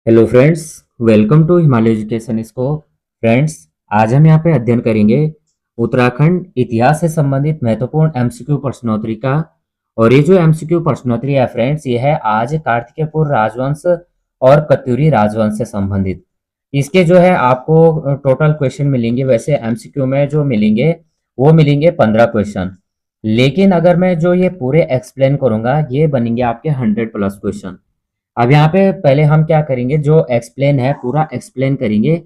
Hello friends, welcome to Himalaya education scope. Friends, आज हम यहाँ पे अध्ययन करेंगे उत्तराखंड इतिहास से संबंधित महत्वपूर्ण एमसीक्यू प्रश्नोत्तरी का। और ये जो एमसीक्यू प्रश्नोत्तरी है फ्रेंड्स, ये है आज कार्तिकेयपुर राजवंश और कत्यूरी राजवंश से संबंधित। इसके जो है आपको टोटल क्वेश्चन मिलेंगे। वैसे एमसीक्यू में जो मिलेंगे वो मिलेंगे 15 क्वेश्चन, लेकिन अगर मैं जो ये पूरे एक्सप्लेन करूंगा ये बनेंगे आपके 100+ क्वेश्चन। अब यहाँ पे पहले हम क्या करेंगे, जो एक्सप्लेन है पूरा एक्सप्लेन करेंगे।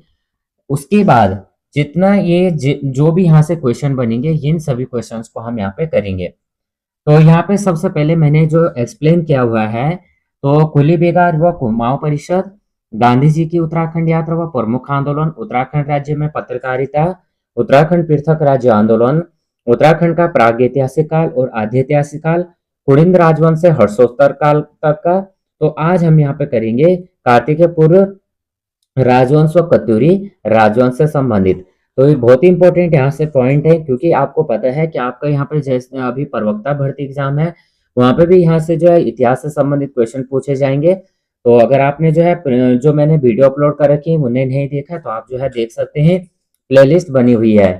उसके बाद जितना जो भी यहाँ से क्वेश्चन बनेंगे इन सभी क्वेश्चंस को हम यहाँ पे करेंगे। तो यहाँ पे सबसे पहले मैंने जो एक्सप्लेन किया हुआ है, तो कुली बेगार व कुमाऊं परिषद, गांधी जी की उत्तराखंड यात्रा व प्रमुख आंदोलन, उत्तराखंड राज्य में पत्रकारिता, उत्तराखंड पृथक राज्य आंदोलन, उत्तराखंड का प्रागैतिहासिक काल और आद्य ऐतिहासिक काल, कुड़िंद राजवंश से हर्षोत्तर काल तक का। तो आज हम यहाँ पे करेंगे कार्तिकेय पूर्व राजवंश व कत्यूरी राजवंश से संबंधित। तो ये बहुत ही इंपॉर्टेंट यहाँ से पॉइंट है, क्योंकि आपको पता है कि आपका यहाँ पे जैसे अभी प्रवक्ता भर्ती एग्जाम है, वहां पे भी यहाँ से जो है इतिहास से संबंधित क्वेश्चन पूछे जाएंगे। तो अगर आपने जो है जो मैंने वीडियो अपलोड कर रखी है उन्हें नहीं देखा तो आप जो है देख सकते हैं, प्लेलिस्ट बनी हुई है।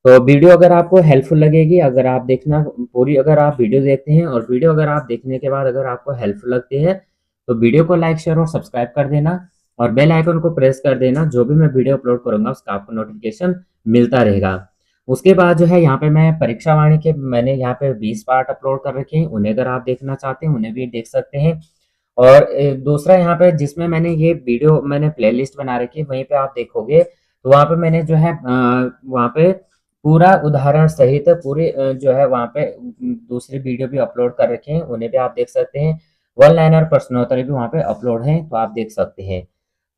तो वीडियो अगर आपको हेल्पफुल लगेगी, अगर आप देखना पूरी, अगर आप वीडियो देखते हैं और वीडियो अगर आप देखने के बाद अगर आपको हेल्पफुल लगती है तो वीडियो को लाइक शेयर और सब्सक्राइब कर देना और बेल आइकन को प्रेस कर देना। जो भी मैं वीडियो अपलोड करूंगा उसका आपको नोटिफिकेशन मिलता रहेगा। उसके बाद जो है यहाँ पे मैं परीक्षा वाणी के मैंने यहाँ पे 20 पार्ट अपलोड कर रखे हैं, उन्हें अगर आप देखना चाहते हैं उन्हें भी देख सकते हैं। और दूसरा यहाँ पे जिसमें मैंने ये वीडियो मैंने प्लेलिस्ट बना रखी है वहीं पे आप देखोगे तो वहाँ पे मैंने जो है वहाँ पे पूरा उदाहरण सहित पूरे जो है वहाँ पे दूसरी वीडियो भी अपलोड कर रखे हैं, उन्हें भी आप देख सकते हैं। वन लाइनर प्रश्नोत्तरी भी वहाँ पे अपलोड है, तो आप देख सकते हैं।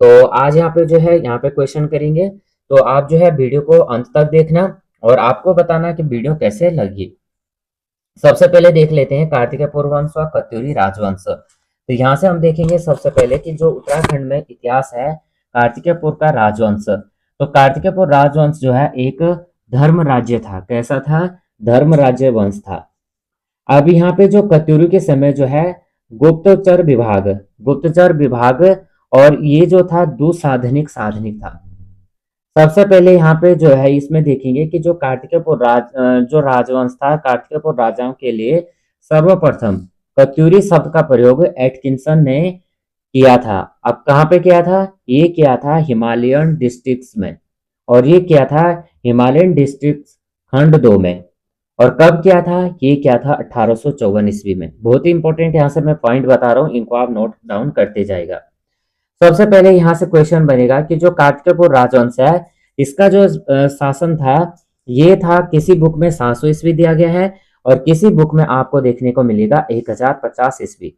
तो आज यहाँ पे जो है यहाँ पे क्वेश्चन करेंगे, तो आप जो है वीडियो को अंत तक देखना और आपको बताना कि वीडियो कैसे लगी। सबसे पहले देख लेते हैं कार्तिकेय पूर्व वंश और कत्यूरी राजवंश। तो यहाँ से हम देखेंगे सबसे पहले कि जो उत्तराखंड में इतिहास है कार्तिकेयपुर का राजवंश। तो कार्तिकेयपुर राजवंश जो है एक धर्म राज्य था। कैसा था? धर्म राज्य वंश था। अब यहाँ पे जो कत्यूरी के समय जो है गुप्तचर विभाग और ये जो था दुसाधनिक साधनिक था। सबसे पहले यहाँ पे जो है इसमें देखेंगे कि जो जो राजवंश था, कार्तिकेयपुर राजाओं के लिए सर्वप्रथम कत्यूरी शब्द का प्रयोग एटकिंसन ने किया था। अब कहाँ पे किया था? ये किया था हिमालयन डिस्ट्रिक्ट्स में, और ये किया था हिमालयन डिस्ट्रिक्ट्स खंड 2 में। और कब किया था? ये किया था 1854 ईस्वी में। बहुत ही इंपॉर्टेंट यहाँ से मैं पॉइंट बता रहा हूँ, इनको आप नोट डाउन करते जाएगा। सबसे पहले यहाँ से क्वेश्चन बनेगा कि जो कार्तिकेयपुर राजवंश है इसका जो शासन था ये था, किसी बुक में 700 ईस्वी दिया गया है और किसी बुक में आपको देखने को मिलेगा 1050 ईस्वी।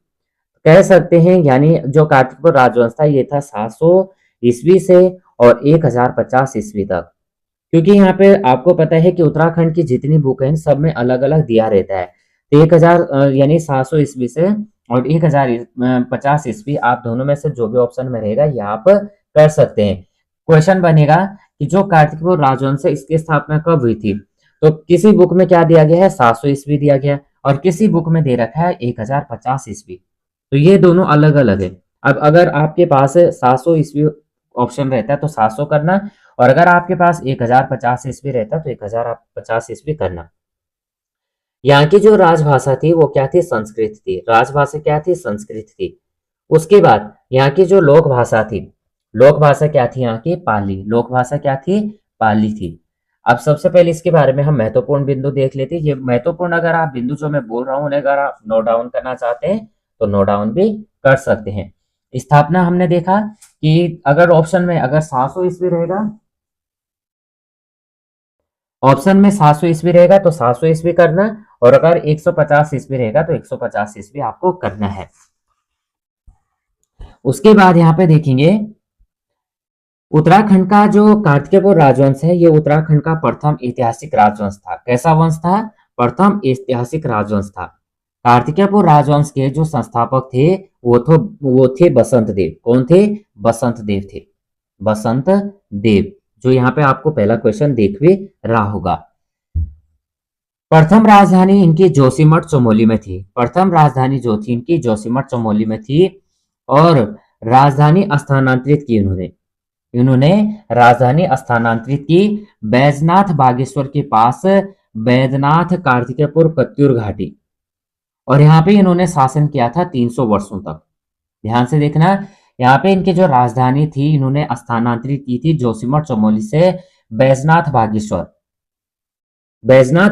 कह सकते हैं यानी जो कार्तिकेयपुर राजवंश था ये था 700 ईस्वी से और 1050 ईस्वी तक। क्योंकि यहाँ पे आपको पता है कि उत्तराखंड की जितनी बुक हैं सब में अलग अलग दिया रहता है। तो 1000 यानी 700 ईस्वी से और 1050 ईस्वी, आप दोनों में से जो भी ऑप्शन में रहेगा ये आप कर सकते हैं। क्वेश्चन बनेगा कि जो कार्तिकेय राजवंश है इसकी स्थापना कब हुई थी? तो किसी बुक में क्या दिया गया है? 700 ईस्वी दिया गया और किसी बुक में दे रखा है 1050 ईस्वी। तो ये दोनों अलग अलग है। अब अगर आपके पास 700 ईस्वी ऑप्शन रहता है तो 700 करना, और अगर आपके पास 1050 ईस्वी रहता तो 1050 ईस्वी करना। यहाँ की जो राजभाषा थी वो क्या थी? संस्कृत थी। राजभाषा क्या थी? संस्कृत थी। उसके बाद यहाँ की जो लोक भाषा थी, लोक भाषा क्या थी? यहाँ की पाली। लोक भाषा क्या थी? पाली थी। अब सबसे पहले इसके बारे में हम महत्वपूर्ण बिंदु देख लेते हैं। ये महत्वपूर्ण अगर आप बिंदु जो मैं बोल रहा हूँ उन्हें अगर आप नोट डाउन करना चाहते हैं तो नोट डाउन भी कर सकते हैं। स्थापना हमने देखा कि अगर ऑप्शन में अगर 700 ईस्वी रहेगा, ऑप्शन में 700 ईस्वी रहेगा तो 700 ईस्वी करना, और अगर 150 ईस्वी रहेगा तो 150 ईस्वी आपको करना है। उसके बाद यहाँ पे देखेंगे उत्तराखंड का जो कार्तिकेयपुर राजवंश है ये उत्तराखंड का प्रथम ऐतिहासिक राजवंश था। कैसा वंश था? प्रथम ऐतिहासिक राजवंश था। कार्तिकेयपुर राजवंश के जो संस्थापक थे वो थे बसंत देव। कौन थे? बसंत देव थे। बसंत देव, जो यहाँ पे आपको पहला क्वेश्चन देख भी रहा होगा। प्रथम राजधानी इनकी जोशीमठ चमोली में थी। प्रथम राजधानी जो थी इनकी जोशीमठ चमोली में थी। और राजधानी स्थानांतरित की इन्होंने राजधानी स्थानांतरित की बैजनाथ बागेश्वर के पास बैद्यनाथ कार्तिकेयपुर कत्यूर घाटी, और यहाँ पे इन्होंने शासन किया था 300 वर्षों तक। ध्यान से देखना, यहाँ पे इनकी जो राजधानी थी इन्होंने स्थानांतरित की थी जोशीमठ चमोली से बैजनाथ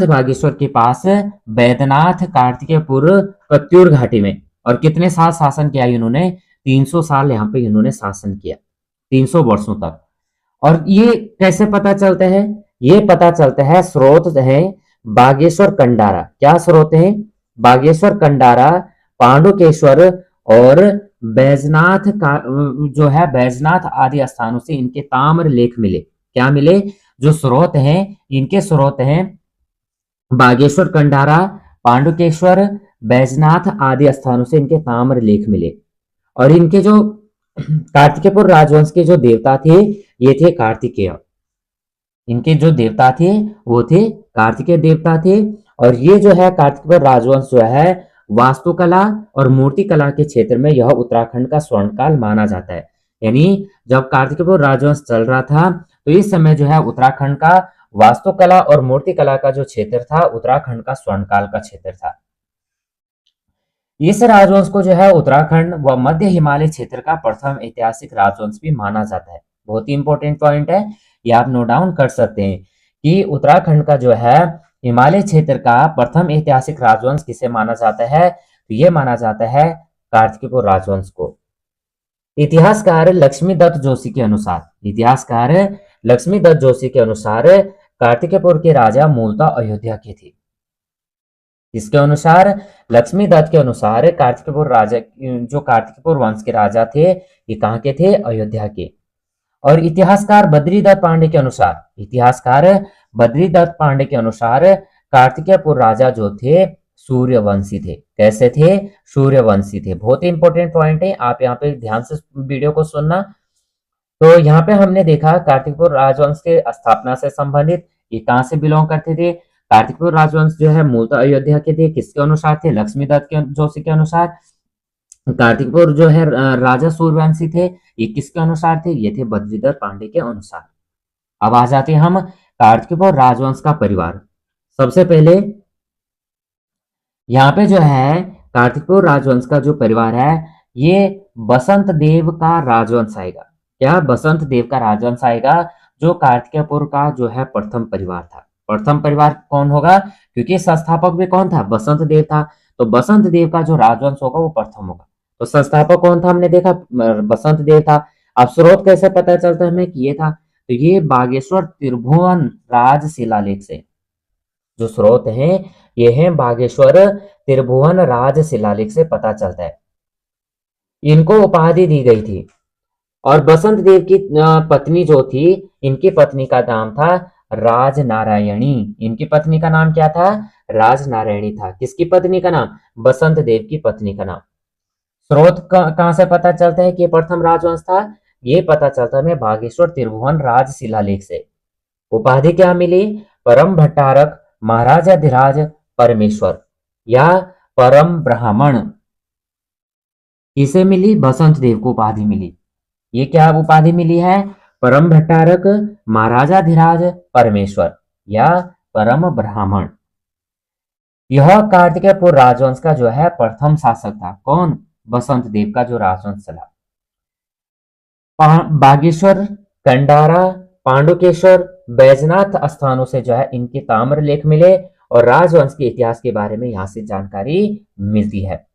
बागेश्वर के पास बैद्यनाथ कार्तिकेयपुर कत्यूर घाटी में। और कितने साल शासन किया इन्होंने? 300 साल यहाँ पे इन्होंने शासन किया, 300 वर्षों तक। और ये कैसे पता चलता है? ये पता चलता है, स्रोत है बागेश्वर कंडारा। क्या स्रोत है? बागेश्वर कंडारा, पांडुकेश्वर और बैजनाथ का जो है बैजनाथ आदि स्थानों से इनके ताम्र लेख मिले। क्या मिले? जो स्रोत हैं, इनके स्रोत हैं बागेश्वर कंडारा, पांडुकेश्वर, बैजनाथ आदि स्थानों से इनके ताम्र लेख मिले। और इनके जो कार्तिकेयपुर राजवंश के जो देवता थे ये थे कार्तिकेय। इनके जो देवता थे वो थे कार्तिकेय देवता थे। और ये जो है कार्तिकेय राजवंश जो है वास्तुकला और मूर्तिकला के क्षेत्र में यह उत्तराखंड का स्वर्णकाल माना जाता है। यानी जब कार्तिकेय राजवंश चल रहा था तो इस समय जो है उत्तराखंड का वास्तुकला और मूर्तिकला का जो क्षेत्र था उत्तराखंड का स्वर्णकाल का क्षेत्र था। इस राजवंश को जो है उत्तराखंड व मध्य हिमालय क्षेत्र का प्रथम ऐतिहासिक राजवंश भी माना जाता है। बहुत ही इंपॉर्टेंट पॉइंट है, ये आप नोट डाउन कर सकते हैं कि उत्तराखंड का जो है हिमालय क्षेत्र का प्रथम ऐतिहासिक राजवंश किसे माना जाता है? तो ये माना जाता है कार्तिकेय राजवंश को। इतिहासकार लक्ष्मीदत्त जोशी के अनुसार कार्तिकेयपुर के राजा मूलतः अयोध्या के थे। इसके अनुसार लक्ष्मीदत्त के अनुसार कार्तिकेयपुर वंश के राजा थे ये कहाँ के थे? अयोध्या के। और इतिहासकार बद्रीदत्त पांडे के अनुसार कार्तिकेयपुर राजा जो थे सूर्यवंशी थे। कैसे थे? सूर्यवंशी थे। बहुत ही इंपॉर्टेंट पॉइंट है, आप यहाँ पे ध्यान से वीडियो को सुनना। तो यहाँ पे हमने देखा कार्तिकेयपुर राजवंश के स्थापना से संबंधित ये कहाँ से बिलोंग करते थे। कार्तिकेयपुर राजवंश जो है मूलतः अयोध्या के थे। किसके अनुसार थे? लक्ष्मीदत्त जोशी के अनुसार। कार्तिकपुर जो है राजा सूर्यवंशी थे, ये किसके अनुसार थे? ये थे बद्रीदत्त पांडे के अनुसार। अब आ जाते हैं हम कार्तिकपुर राजवंश का परिवार। सबसे पहले यहाँ पे जो है कार्तिकपुर राजवंश का जो परिवार है ये बसंत देव का राजवंश आएगा। क्या? बसंत देव का राजवंश आएगा, जो कार्तिकेयपुर का जो है प्रथम परिवार था। प्रथम परिवार कौन होगा? क्योंकि संस्थापक भी कौन था? बसंत देव था। तो बसंत देव का जो राजवंश होगा वो प्रथम होगा। तो संस्थापक कौन था? हमने देखा बसंत देव था। अब स्रोत कैसे पता चलता है हमें कि ये था? तो ये बागेश्वर त्रिभुवन राज शिलालेख से जो स्रोत हैं ये हैं बागेश्वर त्रिभुवन राज शिलालेख से पता चलता है। इनको उपाधि दी गई थी। और बसंत देव की पत्नी जो थी, इनकी पत्नी का नाम था राजनारायणी। इनकी पत्नी का नाम क्या था? राजनारायणी था। किसकी पत्नी का नाम? बसंत देव की पत्नी का नाम। स्रोत कहां से पता चलता है कि ये प्रथम राजवंश था? ये पता चलता है बागेश्वर त्रिभुवन राज शिलालेख से। उपाधि क्या मिली? परम भट्टारक, महाराजाधिराज, परमेश्वर या परम ब्राह्मण। किसे मिली? बसंत देव को उपाधि मिली। ये क्या उपाधि मिली है? परम भट्टारक, महाराजाधिराज, परमेश्वर या परम ब्राह्मण। यह कार्तिकेयपुर राजवंश का जो है प्रथम शासक था। कौन? बसंत देव का जो राजवंश चला। बागेश्वर, कंडारा, पांडुकेश्वर, बैजनाथ स्थानों से जो है इनके ताम्र लेख मिले और राजवंश के इतिहास के बारे में यहां से जानकारी मिलती है।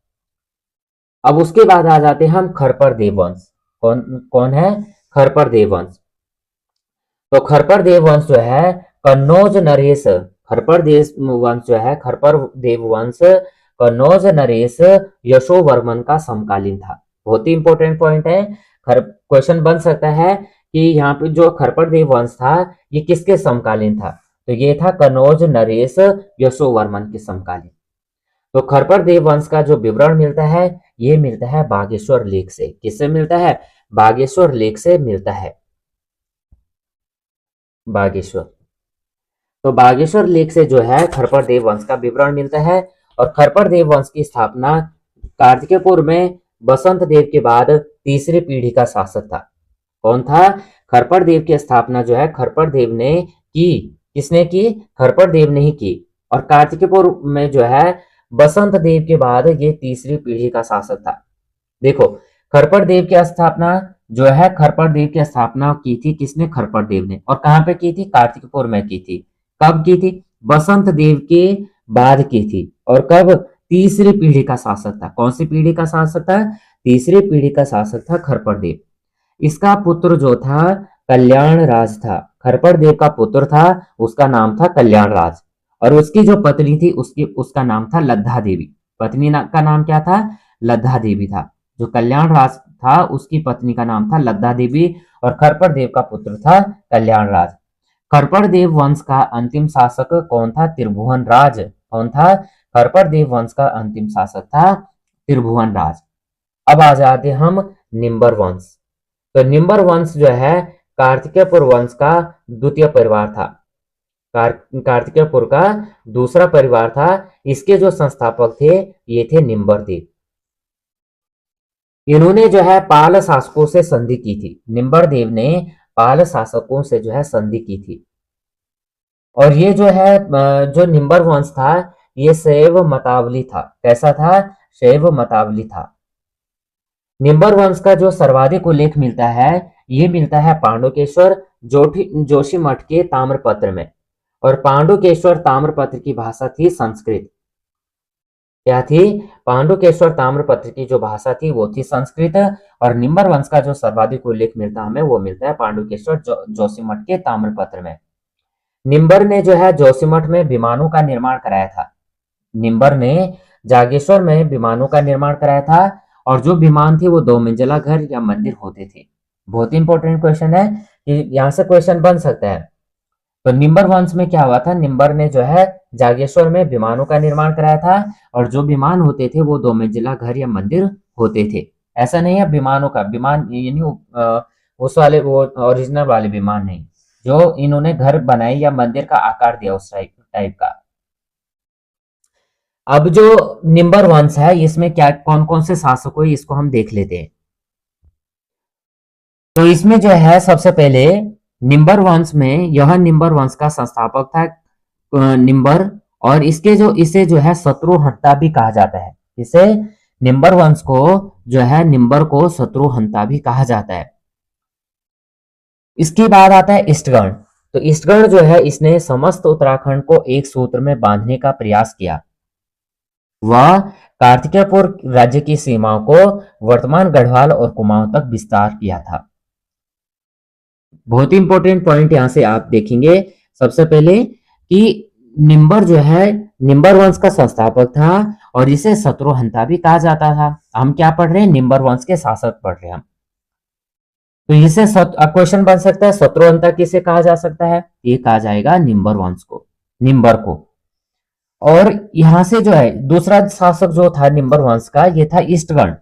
अब उसके बाद आ जाते हैं हम खरपर देववंश। कौन कौन है? खरपर देववंश। तो खरपर देववंश जो है कन्नौज नरेश, खरपर देववंश जो है खरपर देववंश कन्नौज नरेश यशोवर्मन का समकालीन था। बहुत ही इंपॉर्टेंट पॉइंट है, क्वेश्चन बन सकता है कि यहाँ पे जो खरपर देववंश था ये किसके समकालीन था? तो ये था कन्नौज नरेश यशोवर्मन के समकालीन। तो खरपर देववंश का जो विवरण मिलता है ये मिलता है बागेश्वर लेख से। किससे मिलता है? बागेश्वर लेख से मिलता है। बागेश्वर, तो बागेश्वर लेख से जो है खरपर देववंश का विवरण मिलता है। और खरपर देववंश की स्थापना कार्तिकेयपुर में बसंत देव के बाद तीसरी पीढ़ी का शासक था। कौन था? खरपड़ देव की स्थापना जो है खरपड़ देव ने की। किसने की? खरपड़ देव ने ही की। और कार्तिकपुर में जो है बसंत देव के बाद ये तीसरी पीढ़ी का शासक था। देखो, खरपड़ देव की स्थापना जो है खरपड़ देव की स्थापना की थी किसने? खरपड़ देव ने। और कहां पे की थी? कार्तिकपुर में की थी। कब की थी? बसंत देव के बाद की थी। और कब? तीसरी पीढ़ी का शासक था। कौन सी पीढ़ी का शासक था? तीसरी पीढ़ी का शासक था खरपड़ देव। इसका पुत्र जो था कल्याण राज था। खरपड़ देव का पुत्र था, उसका नाम था कल्याण राज। और उसकी जो पत्नी थी उसका नाम था लद्धा देवी। का नाम क्या था? लद्धा देवी था। जो कल्याण राज था उसकी पत्नी का नाम था लद्धा देवी और खरपड़ देव का पुत्र था कल्याण राज। खरपड़ देव वंश का अंतिम शासक कौन था? त्रिभुवन राज। कौन था? खरपड़ देव वंश का अंतिम शासक था त्रिभुवन राज। अब आ जाते हम निम्बर वंश। तो निम्बर वंश जो है कार्तिकेयपुर वंश का द्वितीय परिवार था। कार्तिकेयपुर का दूसरा परिवार था। इसके जो संस्थापक थे ये थे निम्बर देव। इन्होंने जो है पाल शासकों से संधि की थी। निम्बर देव ने पाल शासकों से जो है संधि की थी। और ये जो है जो निम्बर वंश था ये शैव मतावली था। कैसा था? शैव मतावली था। निम्बर वंश का जो सर्वाधिक उल्लेख मिलता है ये मिलता है पांडुकेश्वर जोशीमठ के ताम्रपत्र में। और पांडुकेश्वर ताम्रपत्र की भाषा थी संस्कृत। क्या थी? पांडुकेश्वर ताम्रपत्र की जो भाषा थी वो थी संस्कृत। और निम्बर वंश का जो सर्वाधिक उल्लेख मिलता है हमें वो मिलता है पांडुकेश्वर जोशीमठ के ताम्रपत्र में। निम्बर ने जो है जोशीमठ में विमानों का निर्माण कराया था। निम्बर ने जागेश्वर में विमानों का निर्माण कराया था। और जो विमान थे वो 2 मंजिला घर या मंदिर होते थे। बहुत इंपॉर्टेंट क्वेश्चन है कि यहाँ से क्वेश्चन बन सकता है। तो निम्बर वंश में क्या हुआ था? निम्बर ने जो है जागेश्वर में विमानों का निर्माण कराया था। और जो विमान होते थे वो 2 मंजिला घर या मंदिर होते थे। ऐसा नहीं है विमानों का विमान यानी उस वाले वो ओरिजिनल वाले विमान नहीं, जो इन्होंने घर बनाए या मंदिर का आकार दिया उस टाइप का। अब जो निम्बर वंश है इसमें क्या कौन कौन से शासक हुए इसको हम देख लेते हैं। तो इसमें जो है सबसे पहले निम्बर वंश में यह निम्बर वंश का संस्थापक था निम्बर। और इसे जो है शत्रुहंता भी कहा जाता है। इसे निम्बर वंश को जो है निम्बर को शत्रुहंता भी कहा जाता है। इसके बाद आता है इष्टगण। तो इष्टगण जो है इसने समस्त उत्तराखंड को एक सूत्र में बांधने का प्रयास किया। वह कार्तिकेयपुर राज्य की सीमाओं को वर्तमान गढ़वाल और कुमाऊं तक विस्तार किया था। बहुत इंपॉर्टेंट पॉइंट यहां से आप देखेंगे सबसे पहले कि निम्बर जो है निम्बर वंश का संस्थापक था और इसे शत्रुहंता भी कहा जाता था। हम क्या पढ़ रहे हैं? निम्बर वंश के शासक पढ़ रहे हैं हम। तो इसे क्वेश्चन बन सकता है शत्रुहंता किसे कहा जा सकता है? ये कहा जाएगा निम्बर वंश को, निम्बर को। और यहां से जो है दूसरा शासक जो था निम्बर वंश का ये था इष्टगण।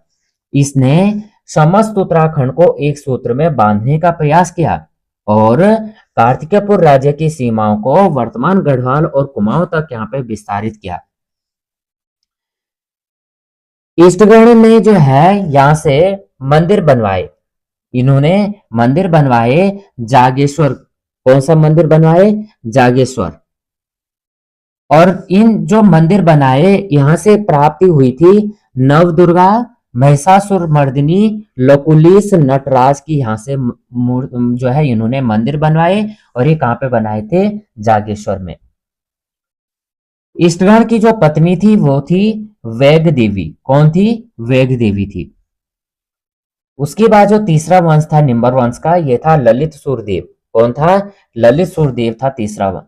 इसने समस्त उत्तराखंड को एक सूत्र में बांधने का प्रयास किया और कार्तिकेयपुर राज्य की सीमाओं को वर्तमान गढ़वाल और कुमाऊं तक यहाँ पे विस्तारित किया। इष्टगण ने जो है यहाँ से मंदिर बनवाए। इन्होंने मंदिर बनवाए जागेश्वर। कौन सा मंदिर बनवाए? जागेश्वर। और इन जो मंदिर बनाए यहां से प्राप्ति हुई थी नवदुर्गा, महिषासुर मर्दिनी, लकुलिस, नटराज की यहाँ से जो है इन्होंने मंदिर बनवाए। और ये कहां पे बनाए थे? जागेश्वर में। इष्टगण की जो पत्नी थी वो थी वेग देवी। कौन थी? वेग देवी थी। उसके बाद जो तीसरा वंश था निम्बर वंश का ये था ललित सुरदेव। कौन था? ललित सुरदेव था तीसरा वंश।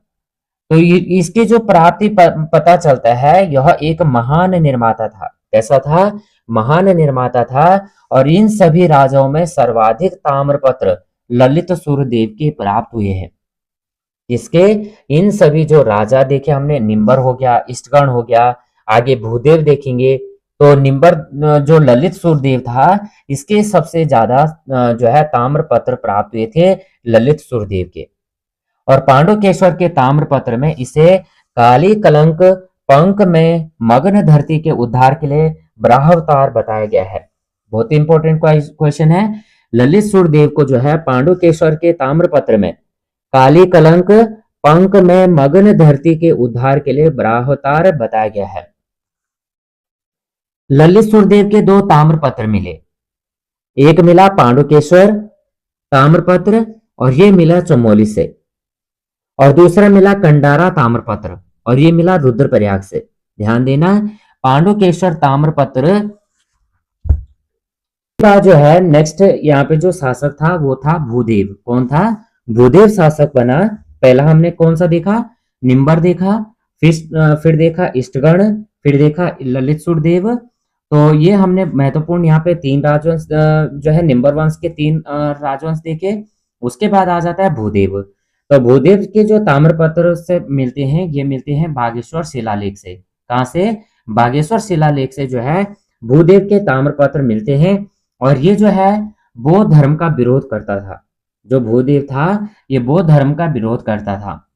तो इसकी जो प्राप्ति पता चलता है यह एक महान निर्माता था। कैसा था? महान निर्माता था। और इन सभी राजाओं में सर्वाधिक ताम्रपत्र ललित सुरदेव के प्राप्त हुए हैं। इसके इन सभी जो राजा देखे हमने, निम्बर हो गया, इष्टगण हो गया, आगे भूदेव देखेंगे। तो निम्बर जो ललित सुरदेव था इसके सबसे ज्यादा जो है ताम्रपत्र प्राप्त हुए थे ललित सुरदेव के। और पांडुकेश्वर के ताम्रपत्र में इसे काली कलंक पंक में मग्न धरती के उद्धार के लिए ब्रहावतार बताया गया है। बहुत ही इंपॉर्टेंट क्वेश्चन है। ललित सुरदेव को जो है पांडुकेश्वर के ताम्रपत्र में काली कलंक पंक में मग्न धरती के उद्धार के लिए बराहतार बताया गया है। ललित सुरदेव के दो ताम्रपत्र मिले, एक मिला पांडुकेश्वर ताम्रपत्र और ये मिला चमोली से, और दूसरा मिला कंडारा ताम्रपत्र और ये मिला रुद्रप्रयाग से। ध्यान देना, पांडुकेश्वर ताम्रपत्र का जो है नेक्स्ट यहाँ पे जो शासक था वो था भूदेव। कौन था? भूदेव शासक बना। पहला हमने कौन सा देखा? निम्बर देखा, फिर देखा इष्टगण, फिर देखा ललित सुरदेव। तो ये हमने महत्वपूर्ण यहाँ पे तीन राजवंश जो है निम्बर वंश के तीन राजवंश देखे। उसके बाद आ जाता है भूदेव। तो भूदेव के जो ताम्रपत्र से मिलते हैं, ये मिलते हैं बागेश्वर शिलालेख से। कहाँ से? बागेश्वर शिलालेख से जो है भूदेव के ताम्रपत्र मिलते हैं। और ये जो है बौद्ध धर्म का विरोध करता था। जो भूदेव था ये बौद्ध धर्म का विरोध करता था।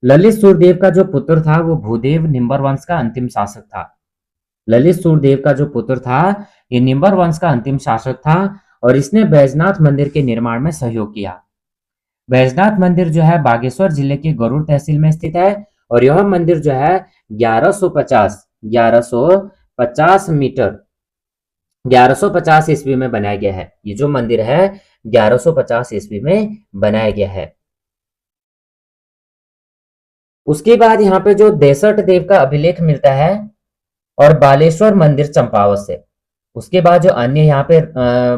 ललित सुरदेव का जो पुत्र था वो भूदेव निम्बर वंश का अंतिम शासक था। ललित सुरदेव का जो पुत्र था ये निम्बर वंश का अंतिम शासक था और इसने बैजनाथ मंदिर के निर्माण में सहयोग किया। बैजनाथ मंदिर जो है बागेश्वर जिले की गरुड़ तहसील में स्थित है और यह मंदिर जो है 1150 मीटर 1150 ईस्वी में बनाया गया है। ये जो मंदिर है 1150 ईस्वी में बनाया गया है। उसके बाद यहाँ पे जो देसठ देव का अभिलेख मिलता है और बालेश्वर मंदिर चंपावत से। उसके बाद जो अन्य यहाँ पे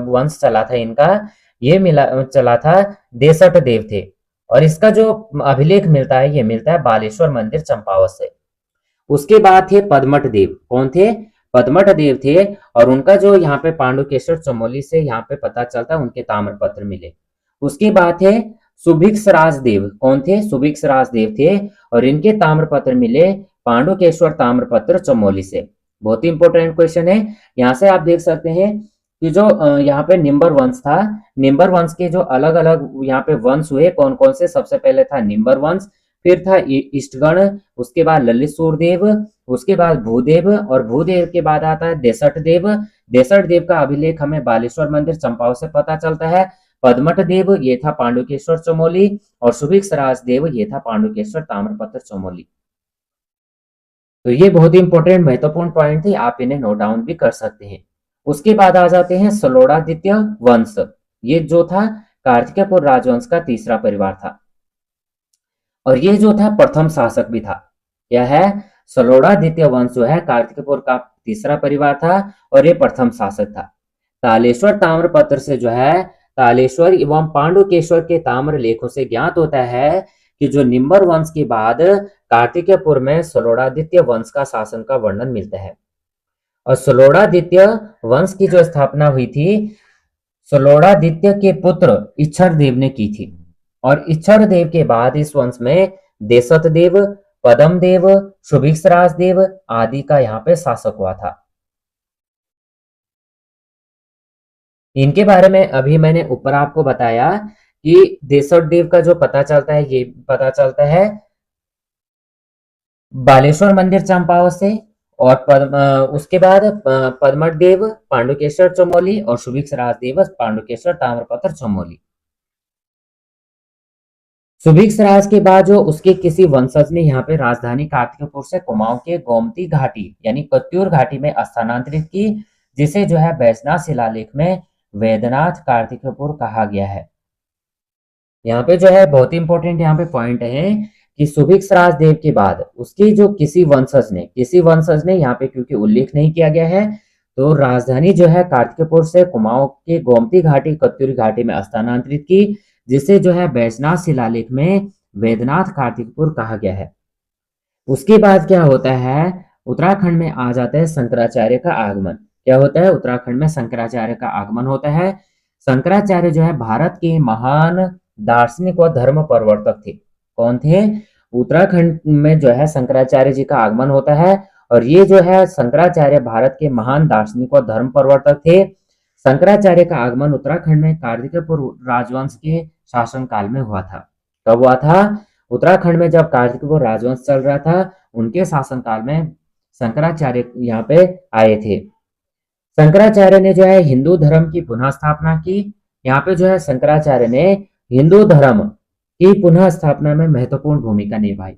वंश चला था इनका, ये चला था देसठ देव थे और इसका जो अभिलेख मिलता है ये मिलता है बालेश्वर मंदिर चंपावत से। उसके बाद थे पदमठ देव। कौन थे? पदमठ देव थे और उनका जो यहाँ पे पांडुकेश्वर चमोली से यहाँ पे पता चलता है, उनके ताम्रपत्र मिले। उसके बाद थे सुभिक्षराज देव। कौन थे? सुभिक्षराज देव थे और इनके ताम्रपत्र मिले पांडुकेश्वर ताम्रपत्र चमोली से। बहुत ही इंपॉर्टेंट क्वेश्चन है। यहाँ से आप देख सकते हैं कि जो यहाँ पे निम्बर वंश था, निम्बर वंश के जो अलग अलग यहाँ पे वंश हुए कौन कौन से? सबसे पहले था निम्बर वंश, फिर था इष्टगण, उसके बाद ललित सुरदेव, उसके बाद भूदेव और भूदेव के बाद आता है देसठ देव। देसठ देव का अभिलेख हमें बालेश्वर मंदिर चंपावत से पता चलता है। पदमठ देव ये था पांडुकेश्वर चमोली और सुभिक्षराज देव ये था पांडुकेश्वर ताम्रपत्र चमोली। तो ये बहुत ही इंपॉर्टेंट महत्वपूर्ण पॉइंट थे, आप इन्हें नोट डाउन भी कर सकते हैं। उसके बाद आ जाते हैं सलोड़ादित्य वंश। ये जो था कार्तिकेयपुर राजवंश का तीसरा परिवार था और ये जो था प्रथम शासक भी था। क्या है? सलोड़ादित्य वंश जो है कार्तिकेयपुर का तीसरा परिवार था और ये प्रथम शासक था। तालेश्वर ताम्रपत्र से जो है तालेश्वर एवं पांडुकेश्वर के ताम्र लेखों से ज्ञात होता है कि जो निम्बर वंश के बाद कार्तिकेयपुर में सलोड़ादित्य वंश का शासन का वर्णन मिलता है। और सलोड़ादित्य वंश की जो स्थापना हुई थी सलोड़ादित्य के पुत्र इच्छर देव ने की थी और इच्छर देव के बाद इस वंश में देसत देव, पदम देव, सुभिक्षराज देव आदि का यहाँ पे शासक हुआ था। इनके बारे में अभी मैंने ऊपर आपको बताया कि देसठ देव का जो पता चलता है ये पता चलता है बालेश्वर मंदिर चंपावत से और उसके बाद पदमठ देव पांडुकेश्वर चमोली और सुभिक्षराज देव पांडुकेश्वर ताम्रपत्र चमोली। सुभिक्षराज के बाद जो उसके किसी वंशज ने यहाँ पे राजधानी कार्तिकपुर से कुमाऊं के गोमती घाटी यानी कत्यूर घाटी में स्थानांतरित की, जिसे जो है बैजनाथ शिलालेख में वैद्यनाथ कार्तिकपुर कहा गया है। यहाँ पे जो है बहुत ही इंपॉर्टेंट यहाँ पे पॉइंट है कि सुभिक्षराज देव के बाद उसके जो किसी वंशज ने यहाँ पे क्योंकि उल्लेख नहीं किया गया है, तो राजधानी जो है कार्तिकपुर से कुमाऊं के गोमती घाटी कत्यूरी घाटी में स्थानांतरित की, जिसे जो है बैजनाथ शिलालेख में वैद्यनाथ कार्तिकपुर कहा गया है। उसके बाद क्या होता है? उत्तराखंड में आ जाता है शंकराचार्य का आगमन। क्या होता है? उत्तराखंड में शंकराचार्य का आगमन होता है। शंकराचार्य जो है भारत के महान दार्शनिक व धर्म प्रवर्तक थे। कौन थे? उत्तराखंड में जो है शंकराचार्य जी का आगमन होता है और ये जो है शंकराचार्य भारत के महान दार्शनिक व धर्म प्रवर्तक थे। शंकराचार्य का आगमन उत्तराखंड में कार्तिकेयपुर राजवंश के शासन काल में हुआ था। कब हुआ था? उत्तराखंड में जब कार्तिकेयपुर राजवंश चल रहा था, उनके शासन काल में शंकराचार्य यहाँ पे आए थे। शंकराचार्य ने जो है हिंदू धर्म की पुनः स्थापना की। यहाँ पे जो है शंकराचार्य ने हिंदू धर्म की पुनः स्थापना में महत्वपूर्ण भूमिका निभाई।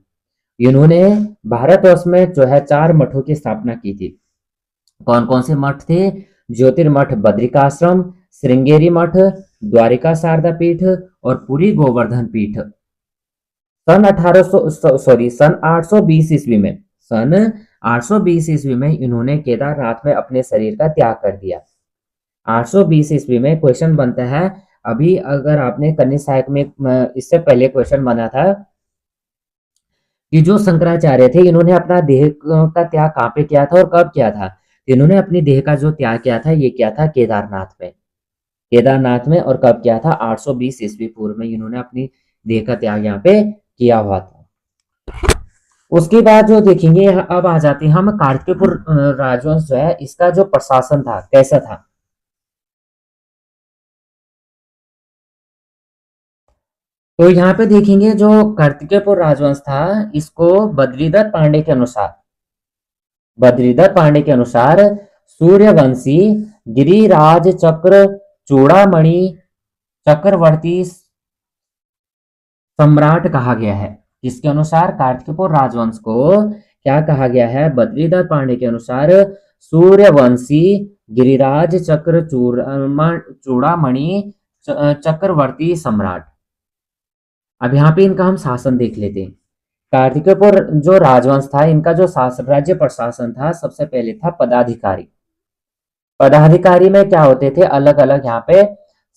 इन्होंने भारतवर्ष में जो है 4 मठों की स्थापना की थी। कौन कौन से मठ थे? ज्योतिर्मठ बद्रिकाश्रम, श्रृंगेरी मठ, द्वारिका शारदा पीठ और पुरी गोवर्धन पीठ। सन 820 ईस्वी में, सन 820 ईस्वी में इन्होंने केदारनाथ में अपने शरीर का त्याग कर दिया। 820 ईस्वी में क्वेश्चन बनता है, अभी अगर आपने कन्या सहायक में इससे पहले क्वेश्चन बना था कि जो शंकराचार्य थे इन्होंने अपना देह का त्याग कहाँ पे किया था और कब किया था? इन्होंने अपनी देह का जो त्याग किया था ये किया था केदारनाथ में। केदारनाथ में और कब किया था? 820 ईस्वी पूर्व में इन्होंने अपनी देह का त्याग यहाँ पे किया हुआ था। उसके बाद जो देखेंगे, अब आ जाते हैं हम कार्तिकपुर राजवंश जो है इसका जो प्रशासन था कैसा था। तो यहाँ पे देखेंगे जो कार्तिकेयपुर राजवंश था इसको बद्रीदत्त पांडे के अनुसार सूर्यवंशी गिरिराज चक्र चूड़ामणि चक्रवर्ती सम्राट कहा गया है। इसके अनुसार कार्तिकपुर राजवंश को क्या कहा गया है? बद्रीदत्त पांडे के अनुसार सूर्यवंशी गिरिराज चक्र चूड़ामणि चक्रवर्ती सम्राट। अब यहाँ पे इनका हम शासन देख लेते हैं। कार्तिकेयपुर जो राजवंश था इनका जो शासन राज्य प्रशासन था सबसे पहले था पदाधिकारी। पदाधिकारी में क्या होते थे? अलग अलग यहाँ पे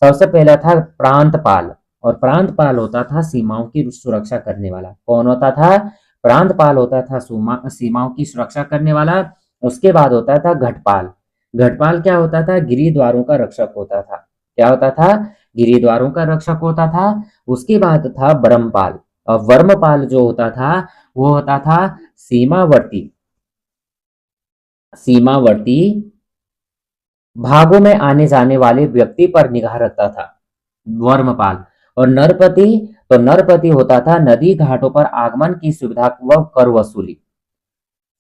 सबसे पहला था प्रांतपाल, और प्रांतपाल होता था सीमाओं की सुरक्षा करने वाला। कौन होता था? प्रांतपाल होता था सीमाओं की सुरक्षा करने वाला। उसके बाद होता था घटपाल। घटपाल क्या होता था? गिरिद्वारों का रक्षक होता था। क्या होता था? गिरिद्वारों का रक्षक होता था। उसके बाद था ब्रह्मपाल, और वर्मपाल जो होता था वो होता था सीमावर्ती भागों में आने जाने वाले व्यक्ति पर निगाह रखता था वर्मपाल। और नरपति होता था नदी घाटों पर आगमन की सुविधा व कर वसूली।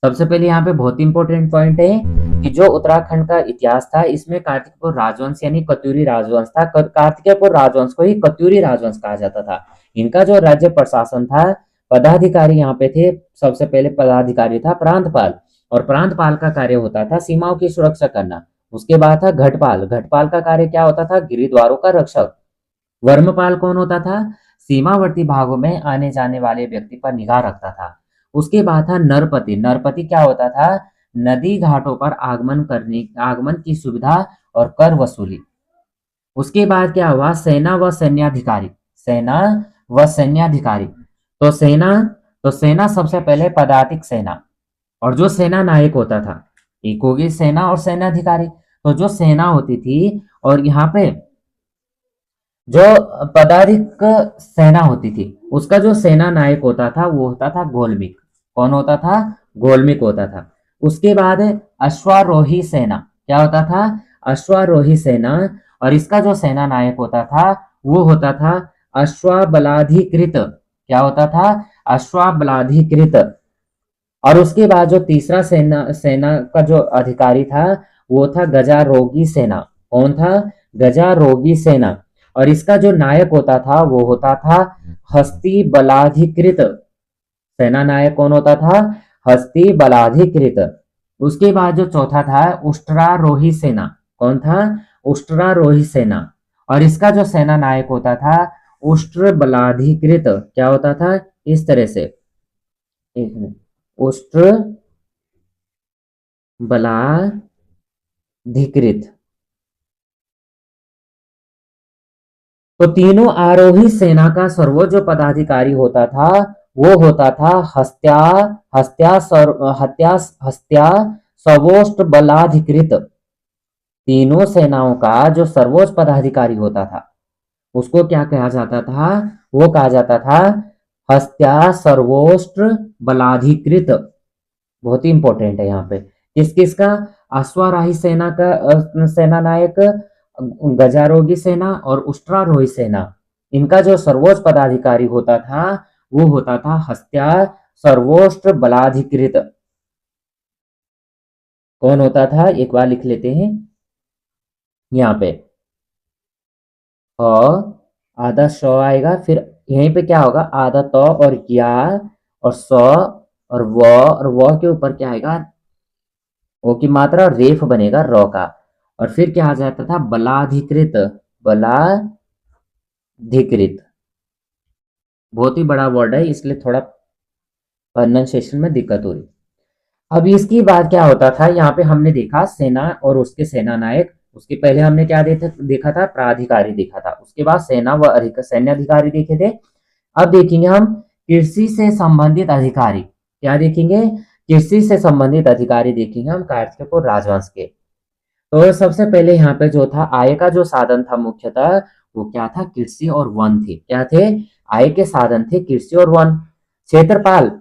सबसे पहले यहाँ पे बहुत इंपॉर्टेंट पॉइंट है कि जो उत्तराखंड का इतिहास था इसमें कार्तिकपुर राजवंश यानी कत्यूरी राजवंश था। कार्तिकेयपुर राजवंश को ही कत्यूरी राजवंश कहा जाता था। इनका जो राज्य प्रशासन था, पदाधिकारी यहाँ पे थे। सबसे पहले पदाधिकारी था प्रांतपाल, और प्रांतपाल का कार्य होता था सीमाओं की सुरक्षा करना। उसके बाद था घटपाल। घटपाल का कार्य क्या होता था? गिरिद्वारों का रक्षक। वर्मपाल कौन होता था? सीमावर्ती भागों में आने जाने वाले व्यक्ति पर निगाह रखता था। उसके बाद था नरपति। नरपति क्या होता था? नदी घाटों पर आगमन की सुविधा और कर वसूली। उसके बाद क्या हुआ? सेना व सैन्याधिकारी। तो सेना सबसे पहले पदातिक सेना, और जो सेना नायक होता था, एक होगी सेना और सेनाधिकारी। तो जो सेना होती थी और यहाँ पे जो पदाधिक सेना होती थी उसका जो सेना नायक होता था वो होता था गोलमिक। कौन होता था? गोलमिक होता था। उसके बाद अश्वारोही सेना। क्या होता था? अश्वारोही सेना। और इसका जो सेना नायक होता था वो होता था अश्वाबलाधिकृत। क्या होता था? अश्वाबलाधिकृत। और उसके बाद जो तीसरा सेना का जो अधिकारी था वो था गजारोगी सेना। कौन था? गजारोगी सेना। और इसका जो नायक होता था वो होता था हस्ती बलाधिकृत। सेना नायक कौन होता था? हस्ती बलाधिकृत। उसके बाद जो चौथा था उष्ट्रारोही सेना। कौन था? उष्ट्रारोही सेना। और इसका जो सेना नायक होता था उष्ट्र बलाधिकृत। क्या होता था? इस तरह से, एक मिनट, उष्ट्र बलाधिकृत। तो तीनों आरोही सेना का सर्वोच्च जो पदाधिकारी होता था वो होता था हस्त्या सर्वोच्च बलाधिकृत। तीनों सेनाओं का जो सर्वोच्च पदाधिकारी होता था उसको क्या कहा जाता था? वो कहा जाता था हस्त्या सर्वोच्च बलाधिकृत। बहुत ही इंपॉर्टेंट है यहाँ पे। किस किस का? अश्वारोही सेना का सेना नायक गजारोगी सेना और उष्ट्रारोही सेना। इनका जो सर्वोच्च पदाधिकारी होता था वो होता था हस्त्या सर्वोच्च बलाधिकृत। कौन होता था? एक बार लिख लेते हैं। यहाँ पे ह आधा श आएगा, फिर यहीं पे क्या होगा, आधा त और या और स और व के ऊपर क्या आएगा, ओ की मात्रा और रेफ बनेगा र का। और फिर क्या आ जाता था, बलाधिकृत, बलाधिकृत। बहुत ही बड़ा वर्ड है, इसलिए थोड़ा प्रोनाउंसिएशन में दिक्कत हो रही। अब इसकी बाद क्या होता था, यहाँ पे हमने देखा सेना और उसके सेना नायक। उसके पहले हमने क्या देखा था, प्राधिकारी देखा था। उसके बाद सेना व सैन्य अधिकारी देखे थे। अब देखेंगे हम कृषि से संबंधित अधिकारी। क्या देखेंगे, कृषि से संबंधित अधिकारी देखेंगे हम कार्तिकेय राजवंश के। तो सबसे पहले यहाँ पे जो था, आय का जो साधन था मुख्यतः, वो क्या था, कृषि और वन थे। क्या थे, आय के साधन थे कृषि और वन। क्षेत्रपाल,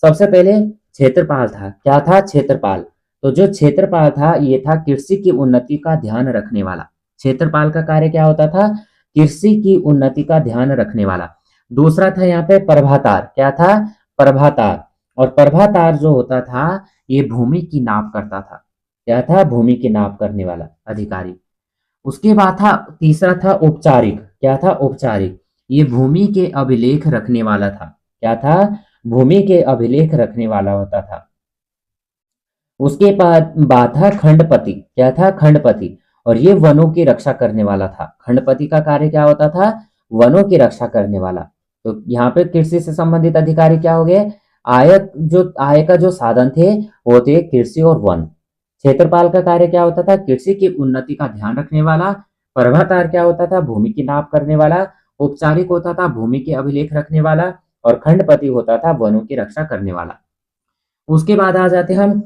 सबसे पहले क्षेत्रपाल था। क्या था, क्षेत्रपाल। तो जो क्षेत्रपाल था, ये था कृषि की उन्नति का ध्यान रखने वाला। क्षेत्रपाल का कार्य क्या होता था, कृषि की उन्नति का ध्यान रखने वाला। दूसरा था यहाँ पे प्रभातार। क्या था, प्रभातार। और प्रभातार जो होता था, ये भूमि की नाप करता था। क्या था, भूमि की नाप करने वाला अधिकारी। उसके बाद था, तीसरा था औपचारिक। क्या था, औपचारिक। ये भूमि के अभिलेख रखने वाला था। क्या था, भूमि के अभिलेख रखने वाला होता था। उसके बाद था खंडपति। क्या था, खंडपति। और ये वनों की रक्षा करने वाला था। खंडपति का कार्य क्या होता था, वनों की रक्षा करने वाला। तो यहाँ पे कृषि से संबंधित अधिकारी क्या हो गए, आय का जो साधन थे, वो थे कृषि और वन। क्षेत्रपाल का कार्य क्या होता था, कृषि की उन्नति का ध्यान रखने वाला। पर्वतार क्या होता था, भूमि की नाप करने वाला। औपचारिक होता था भूमि के अभिलेख रखने वाला। और खंडपति होता था वनों की रक्षा करने वाला। उसके बाद आ जाते हम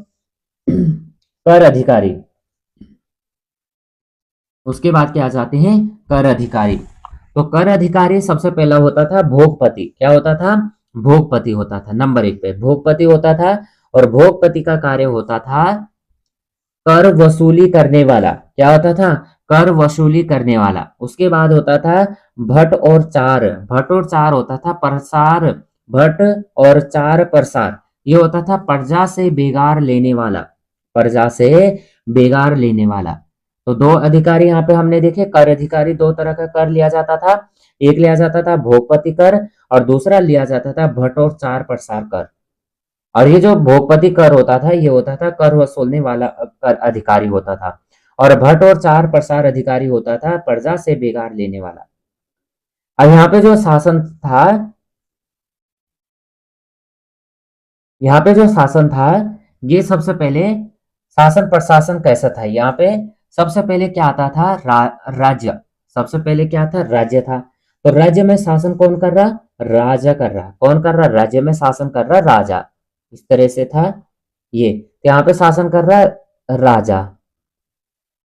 कर अधिकारी। उसके बाद क्या आ जाते हैं, कर अधिकारी। तो कर अधिकारी सबसे पहला होता था भोगपति। क्या होता था, भोगपति होता था। नंबर एक पे भोगपति होता था। और भोगपति का कार्य होता था कर वसूली करने वाला। क्या होता था, कर वसूली करने वाला। उसके बाद होता था भट्ट और चार। भट्ट और चार होता था प्रसार। भट्ट और चार प्रसार, ये होता था प्रजा से बेगार लेने वाला। प्रजा से बेगार लेने वाला। तो दो अधिकारी यहाँ पे हमने देखे, कर अधिकारी। दो तरह का कर लिया जाता था, एक लिया जाता था भोगपति कर, और दूसरा लिया जाता था भट्ट और चार प्रसार कर। और ये जो भोगपति कर होता था, ये होता था कर वसूलने वाला कर अधिकारी होता था। और भट्ट और चार प्रसार अधिकारी होता था प्रजा से बेगार लेने वाला। और यहाँ पे जो शासन था, यहाँ पे जो शासन था, ये सबसे पहले शासन प्रशासन कैसा था, यहाँ पे सबसे पहले क्या आता था, राज्य। सबसे पहले क्या था, राज्य था। तो राज्य में शासन कौन कर रहा, राजा कर रहा। कौन कर रहा, राज्य में शासन कर रहा राजा। इस तरह से था ये। तो यहाँ पे शासन कर रहा राजा।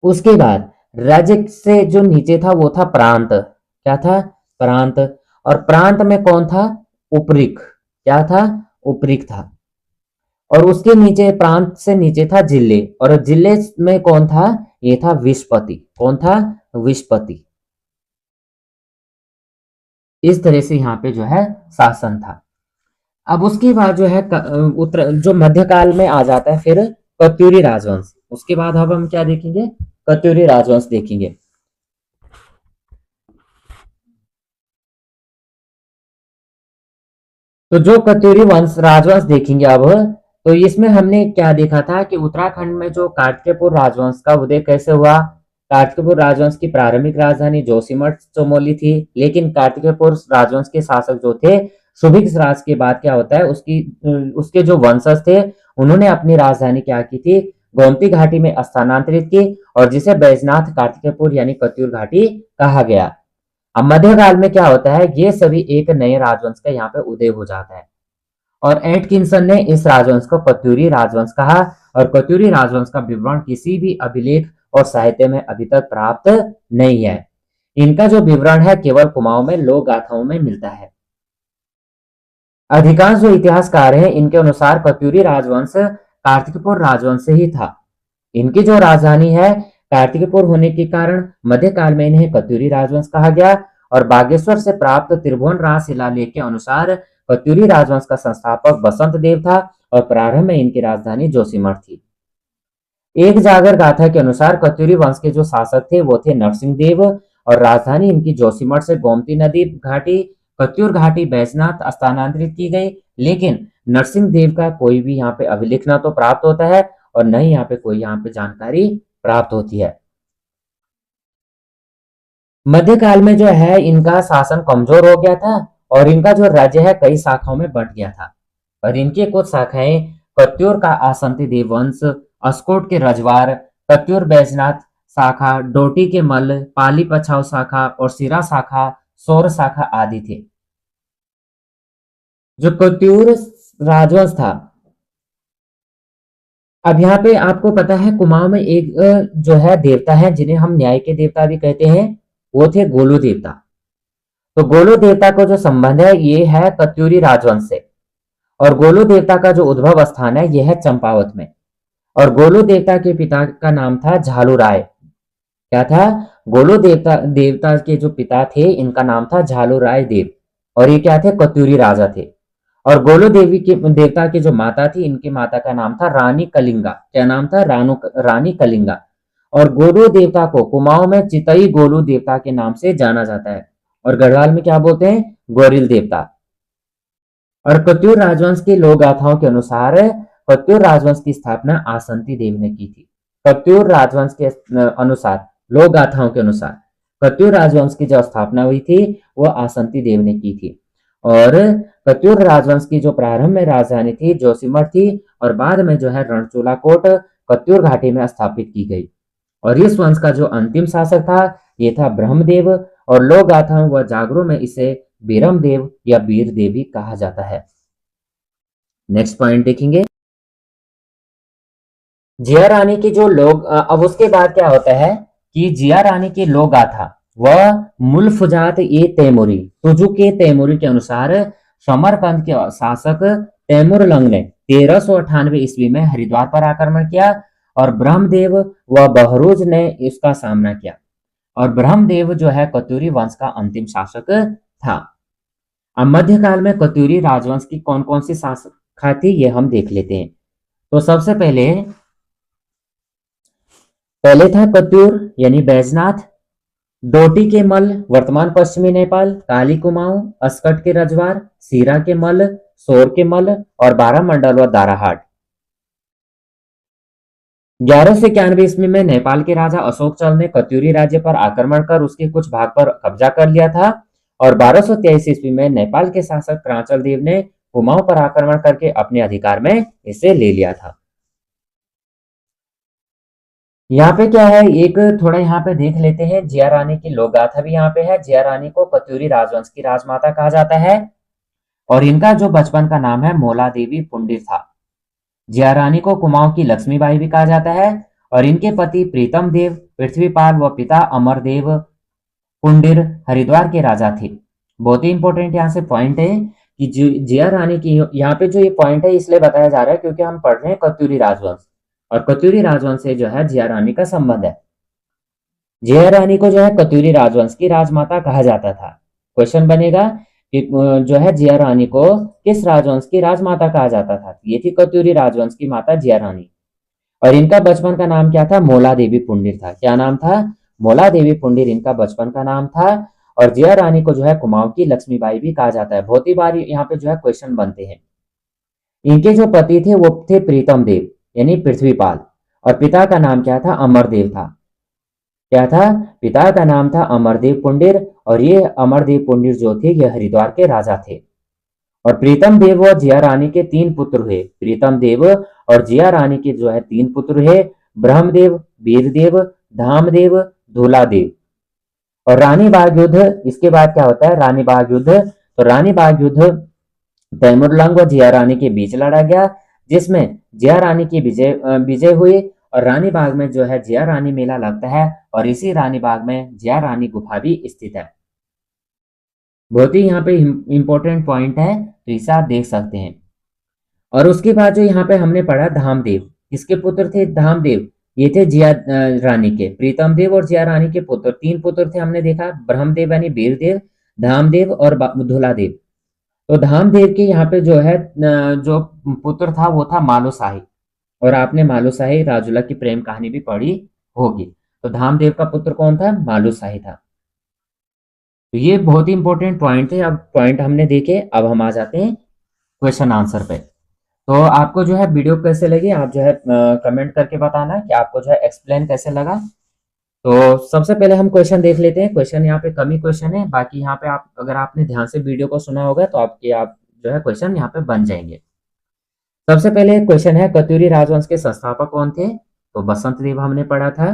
उसके बाद राज्य से जो नीचे था, वो था प्रांत। क्या था, प्रांत। और प्रांत में कौन था, उपरिक। क्या था, उपरिक था। और उसके नीचे, प्रांत से नीचे था जिले। और जिले में कौन था, ये था विस्पति। कौन था, विस्पति। इस तरह से यहाँ पे जो है शासन था। अब उसके बाद जो है उत्तर जो मध्यकाल में आ जाता है फिर कत्यूरी राजवंश। उसके बाद अब हम क्या देखेंगे, कत्यूरी राजवंश देखेंगे। तो जो कत्यूरी वंश राजवंश देखेंगे अब, तो इसमें हमने क्या देखा था कि उत्तराखंड में जो कार्तिकेयपुर राजवंश का उदय कैसे हुआ। कार्तिकेयपुर राजवंश की प्रारंभिक राजधानी जोशीमठ चमोली थी, लेकिन कार्तिकेयपुर राजवंश के शासक जो थे, सुभिक्ष राज के बाद क्या होता है, उसके जो वंशज थे, उन्होंने अपनी राजधानी क्या की थी, गोमती घाटी में स्थानांतरित की, और जिसे बैजनाथ कार्तिकेयपुर यानी कत्यूर घाटी कहा गया। अब मध्यकाल में क्या होता है, ये सभी एक नए राजवंश का यहाँ पे उदय हो जाता है। और एटकिंसन ने इस राजवंश को कत्यूरी राजवंश कहा। और कत्यूरी राजवंश का विवरण किसी भी अभिलेख और साहित्य में अभी तक प्राप्त नहीं है। इनका जो विवरण है केवल कुमाऊं में लोक गाथाओं में मिलता है। अधिकांश जो इतिहासकार हैं, इनके अनुसार कत्यूरी राजवंश कार्तिकपुर राजवंश से ही था। इनकी जो राजधानी है कार्तिकपुर होने के कारण मध्यकाल में इन्हें कत्यूरी राजवंश कहा गया। और बागेश्वर से प्राप्त त्रिभुवन राज शिलालेख के अनुसार कत्यूरी राजवंश का संस्थापक बसंत देव था, और प्रारंभ में इनकी राजधानी जोशीमठ थी। एक जागर गाथा के अनुसार कत्यूरी वंश के जो शासक थे वो थे नरसिंह देव, और राजधानी इनकी जोशीमठ से गोमती नदी घाटी, कत्यूर घाटी, बैजनाथ स्थानांतरित की गई। लेकिन नरसिंह देव का कोई भी यहाँ पे अभिलेख ना तो प्राप्त होता है और न ही यहाँ पे कोई यहाँ पे जानकारी प्राप्त होती है। मध्यकाल में जो है इनका शासन कमजोर हो गया था और इनका जो राज्य है कई शाखाओं में बंट गया था। और इनकी कुछ शाखाएं कत्यूर का आसंती देववंश, अस्कोट के रजवार, कत्यूर बैजनाथ शाखा, डोटी के मल्ल, पाली पछाव शाखा और सिरा शाखा, सौर शाखा आदि थे। जो कत्यूर राजवंश था, अब यहाँ पे आपको पता है कुमाऊं में एक जो है देवता है जिन्हें हम न्याय के देवता भी कहते हैं, वो थे गोलू देवता। तो गोलू देवता को जो संबंध है ये है कत्यूरी राजवंश से, और गोलू देवता का जो उद्भव स्थान है यह है चंपावत में। और गोलू देवता के पिता का नाम था झालू राय। क्या था? गोलू देवता देवता के जो पिता थे इनका नाम था झालू राय देव, और ये क्या थे? कत्यूरी राजा थे। और गोलू देवी के देवता की जो माता थी, इनकी माता का नाम था रानी कलिंगा। क्या नाम था? रानी कलिंगा। और गोलू देवता को कुमाऊं में चितई गोलू देवता के नाम से जाना जाता है, और गढ़वाल में क्या बोलते हैं? गोरिल देवता। और कत्यूर राजवंश की लोक गाथाओं के अनुसार कत्यूर राजवंश की स्थापना आसंती देव ने की थी। कत्यूर राजवंश के अनुसार, लोक गाथाओं के अनुसार कत्यूर राजवंश की जो स्थापना हुई थी वो आसंती देव ने की थी। और कत्यूर राजवंश की जो प्रारंभ में राजधानी थी जोशीमठ थी, और बाद में जो है रणचूला कोट कत्यूर घाटी में स्थापित की गई। और इस वंश का जो अंतिम शासक था ये था ब्रह्मदेव, और लोक गाथाओं व जागरों में इसे बीरमदेव या वीरदेव भी कहा जाता है। नेक्स्ट पॉइंट देखेंगे, जिया रानी की जो लोक, अब उसके बाद क्या होता है कि जिया रानी की लोक गाथा वह मुल्फजात ए तैमूरी, तुजुके तैमूरी के अनुसार समरकंद के शासक तैमूरलंग ने 1398 ईस्वी में हरिद्वार पर आक्रमण किया, और ब्रह्मदेव व बहरूज ने इसका सामना किया। और ब्रह्मदेव जो है कत्यूरी वंश का अंतिम शासक था। अब मध्यकाल में कत्यूरी राजवंश की कौन कौन सी शाखा थी ये हम देख लेते हैं। तो सबसे पहले था कत्यूर यानी बैजनाथ, डोटी के मल वर्तमान पश्चिमी नेपाल, काली कुमाऊं, अस्कट के रजवार, सीरा के मल, सोर के मल और 12 मंडल व दाराहाट। 1191 ईस्वी में नेपाल के राजा अशोक चल ने कत्यूरी राज्य पर आक्रमण कर उसके कुछ भाग पर कब्जा कर लिया था, और 1223 ईस्वी में नेपाल के शासक क्रांचल देव ने कुमाऊं पर आक्रमण करके अपने अधिकार में इसे ले लिया था। यहाँ पे क्या है, एक थोड़ा यहाँ पे देख लेते हैं, जिया रानी की लोक गाथा भी यहाँ पे है। जिया रानी को कत्यूरी राजवंश की राजमाता कहा जाता है, और इनका जो बचपन का नाम है मोला देवी पुंडिर था। जिया रानी को कुमाऊं की लक्ष्मीबाई भी कहा जाता है, और इनके पति प्रीतम देव पृथ्वीपाल व पिता अमरदेव पुंडिर हरिद्वार के राजा थे। बहुत ही इंपॉर्टेंट यहाँ से पॉइंट है कि जिया रानी की, यहाँ पे जो ये पॉइंट है इसलिए बताया जा रहा है क्योंकि हम पढ़ रहे हैं कत्यूरी राजवंश, और कत्यूरी राजवंश से जो है जिया रानी का संबंध है। जिया रानी को जो है कत्यूरी राजवंश की राजमाता कहा जाता था। क्वेश्चन बनेगा कि जो है जिया रानी को किस राजवंश की राजमाता कहा जाता था? ये थी कत्यूरी राजवंश की माता जिया रानी, और इनका बचपन का नाम क्या था? मोला देवी पुंडिर था। क्या नाम था? मोला देवी पुंडिर इनका बचपन का नाम था। और जिया रानी को जो है कुमाऊं की लक्ष्मीबाई भी कहा जाता है। बहुत ही बार यहाँ पे जो है क्वेश्चन बनते हैं। इनके जो पति थे वो थे प्रीतम देव यानी पृथ्वीपाल, और पिता का नाम क्या था? अमरदेव था। क्या था? पिता का नाम था अमरदेव पुंडिर, और ये अमरदेव पुंडिर जो थे ये हरिद्वार के राजा थे। और प्रीतम देव और जिया रानी के 3 पुत्र हुए। प्रीतम देव और जिया रानी के जो है 3 पुत्र हुए, ब्रह्मदेव, वीरदेव, धामदेव, धूलादेव। और रानी बाग युद्ध, इसके बाद क्या होता है? रानी बाग युद्ध। तो रानी बाग युद्ध तैमूरलंग व जिया रानी के बीच लड़ा गया, जिसमें जिया रानी की विजय हुई, और रानी बाग में जो है जिया रानी मेला लगता है, और इसी रानी बाग में जिया रानी गुफा भी स्थित है। बहुत ही यहाँ पे इंपॉर्टेंट पॉइंट है, तो इसे आप देख सकते हैं। और उसके बाद जो यहाँ पे हमने पढ़ा धामदेव, किसके पुत्र थे? धामदेव, ये थे जिया रानी के। प्रीतम देव और जिया रानी के पुत्र, 3 पुत्र थे हमने देखा, ब्रह्मदेव यानी वीरदेव, धामदेव और धुलादेव। तो धामदेव के यहाँ पे जो है जो पुत्र था वो था मालूशाही, और आपने मालूशाही राजूला की प्रेम कहानी भी पढ़ी होगी। तो धामदेव का पुत्र कौन था? मालूशाही था। तो ये बहुत ही इंपॉर्टेंट पॉइंट थे। अब पॉइंट हमने देखे, अब हम आ जाते हैं क्वेश्चन आंसर पे। तो आपको जो है वीडियो कैसे लगी, आप जो है कमेंट करके बताना कि आपको जो है एक्सप्लेन कैसे लगा। तो सबसे पहले हम क्वेश्चन देख लेते हैं। क्वेश्चन यहाँ पे कम ही क्वेश्चन है, बाकी यहाँ पे आप अगर आपने ध्यान से वीडियो को सुना होगा तो आपके आप जो है क्वेश्चन यहाँ पे बन जाएंगे। सबसे पहले क्वेश्चन है, कत्यूरी राजवंश के संस्थापक कौन थे? तो बसंत देव हमने पढ़ा था।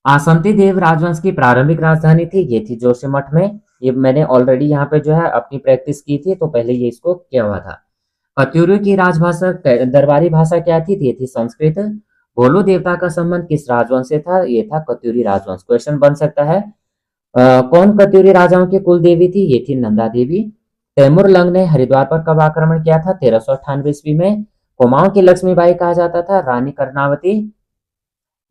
आसंती देव राजवंश की प्रारंभिक राजधानी थी, ये थी जोशीमठ में। ये मैंने ऑलरेडी यहाँ पे जो है अपनी प्रैक्टिस की थी, तो पहले ये इसको किया हुआ था। कत्यूरी की राजभाषा दरबारी भाषा क्या थी? ये थी संस्कृत। भोलू देवता का संबंध किस राजवंश से था? ये था कत्यूरी राजवंश। क्वेश्चन बन सकता है कौन कत्यूरी राजाओं की कुल देवी थी? ये थी नंदा देवी। तैमूर लंग ने हरिद्वार पर कब आक्रमण किया था? 1398 ईस्वी में। कुमाऊं की लक्ष्मीबाई कहा जाता था रानी कर्णावती।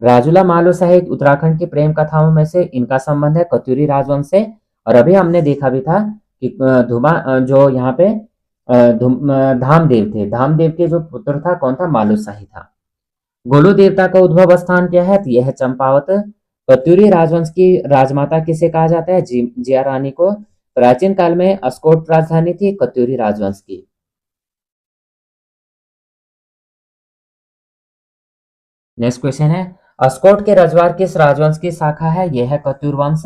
राजूला मालू सहित उत्तराखंड की प्रेम कथाओं में से इनका संबंध है कत्यूरी राजवंश से। और अभी हमने देखा भी था कि जो यहाँ पे धामदेव थे, धामदेव के जो पुत्र था कौन था? मालूशाही था। गोलू देवता का उद्भव स्थान क्या है? तो यह है चंपावत। कत्यूरी राजवंश की राजमाता किसे कहा जाता है? जिया रानी को। प्राचीन काल में अस्कोट राजधानी थी कत्यूरी राजवंश की। नेक्स्ट क्वेश्चन है, अस्कोट के रजवार किस राजवंश की शाखा है? यह है कत्यूर वंश।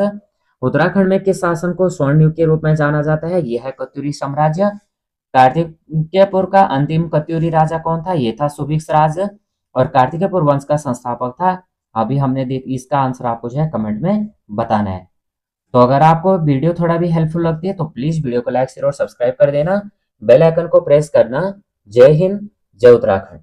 उत्तराखंड में किस शासन को स्वर्ण युग के रूप में जाना जाता है? यह है कत्यूरी साम्राज्य। कार्तिकेयपुर का अंतिम कत्यूरी राजा कौन था? यह था सुभिक्ष राज। और कार्तिकेयपुर वंश का संस्थापक था, अभी हमने देख, इसका आंसर आपको जो है कमेंट में बताना है। तो अगर आपको वीडियो थोड़ा भी हेल्पफुल लगती है तो प्लीज वीडियो को लाइक शेयर और सब्सक्राइब कर देना, बेल आइकन को प्रेस करना। जय हिंद, जय उत्तराखंड।